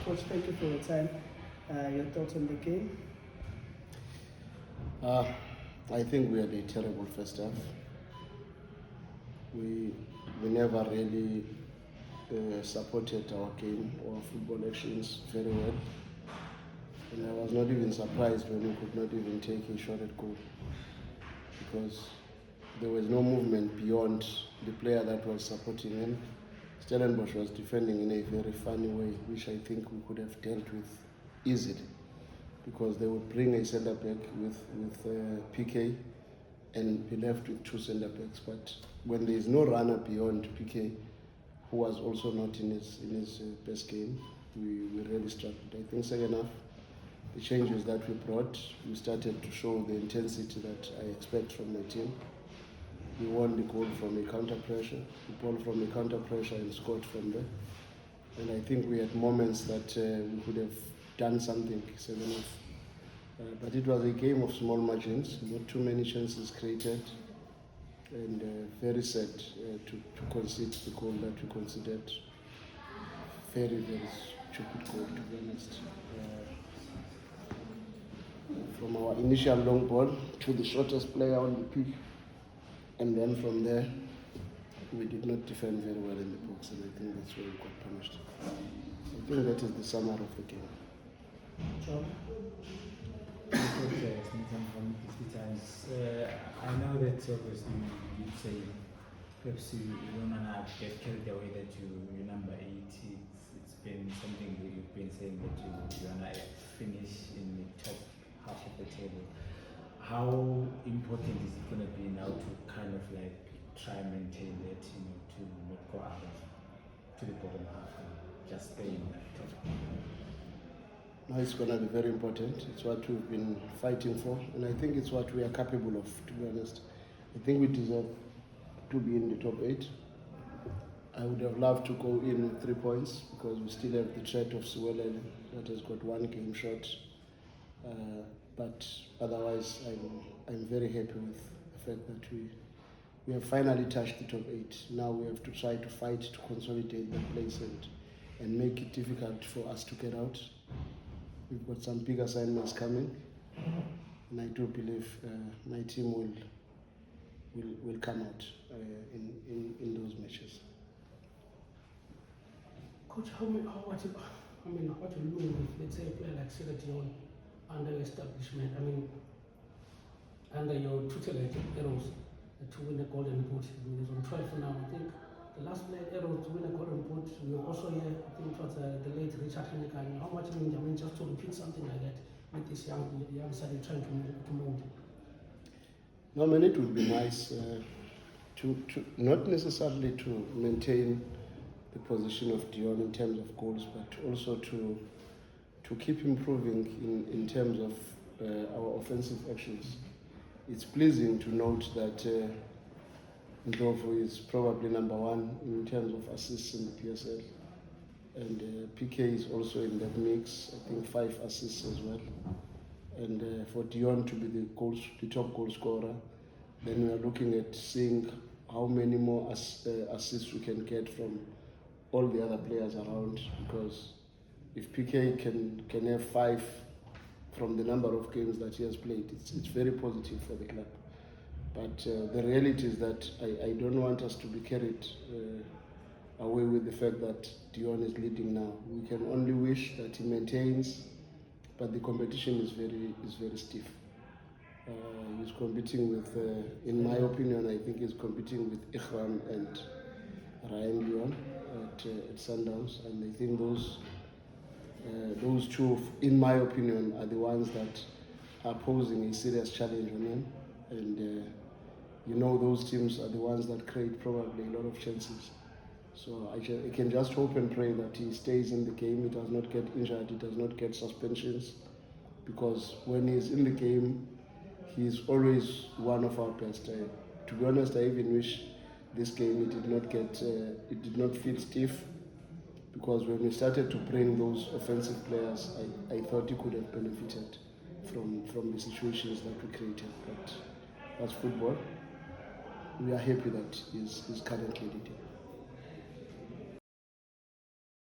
Coach, thank you for your time. Your thoughts on the game? I think we had a terrible first half. We never really supported our game or football actions very well. And I was not even surprised when we could not even take a shot at goal, because there was no movement beyond the player that was supporting him. Stellenbosch was defending in a very funny way, which I think we could have dealt with easily, because they would bring a centre back with PK and be left with two centre backs. But when there is no runner beyond PK, who was also not in his best game, we really struggled. I think second half, the changes that we brought, we started to show the intensity that I expect from my team. We won the goal from a counter pressure, the ball from a counter pressure, and scored from there. And I think we had moments that we could have done something second half. But it was a game of small margins, not too many chances created, and very sad to concede the goal that we considered. Very, very stupid goal, to be honest. From our initial long ball to the shortest player on the pitch, and then from there, we did not defend very well in the box, and I think that's where we got punished. I think that is the summary of the game. John? I know that obviously you say perhaps you don't want to get carried away that you're number 8. It's been something that you've been saying that you want to finish in the top half of the table. How important is it going to be now to kind of like try and maintain that, to not go out to the bottom half and just stay in that top? Now it's going to be very important. It's what we've been fighting for, and I think it's what we are capable of, to be honest. I think we deserve to be in the top 8. I would have loved to go in with 3 points, because we still have the threat of Siwelele that has got 1 game short. But otherwise, I'm very happy with the fact that we have finally touched the top 8. Now we have to try to fight to consolidate that place and make it difficult for us to get out. We've got some big assignments coming, and I do believe my team will come out in those matches. Coach, what you do with, let's say, a player like Dion under your establishment? Under your tutelage, Arrows, to win the Golden Boot. He's on 12 now. I think the last player Arrows to win a Golden Boot, we were also here. I think it was the late Richard Hennekan. How much just to repeat something like that with this young side trying to mold? No, it would be nice to not necessarily to maintain the position of Dion in terms of goals, but also to keep improving in terms of our offensive actions. It's pleasing to note that Ndlovu is probably number 1 in terms of assists in the PSL, and PK is also in that mix. I think 5 assists as well. And for Dion to be the top goal scorer, then we are looking at seeing how many more assists we can get from all the other players around, because if PK can have 5 from the number of games that he has played, it's very positive for the club. But the reality is that I don't want us to be carried away with the fact that Dion is leading now. We can only wish that he maintains, but the competition is very stiff. He's competing with, in my opinion, I think he's competing with Ikhram and Ryan Dion at Sundowns, and I think those two, in my opinion, are the ones that are posing a serious challenge on him. And those teams are the ones that create probably a lot of chances. So I can just hope and pray that he stays in the game, he does not get injured, he does not get suspensions, because when he's in the game, he's always one of our best. To be honest, I even wish this game it did not feel stiff, because when we started to bring those offensive players, I thought he could have benefited from the situations that we created. But that's football. We are happy that he's currently leading.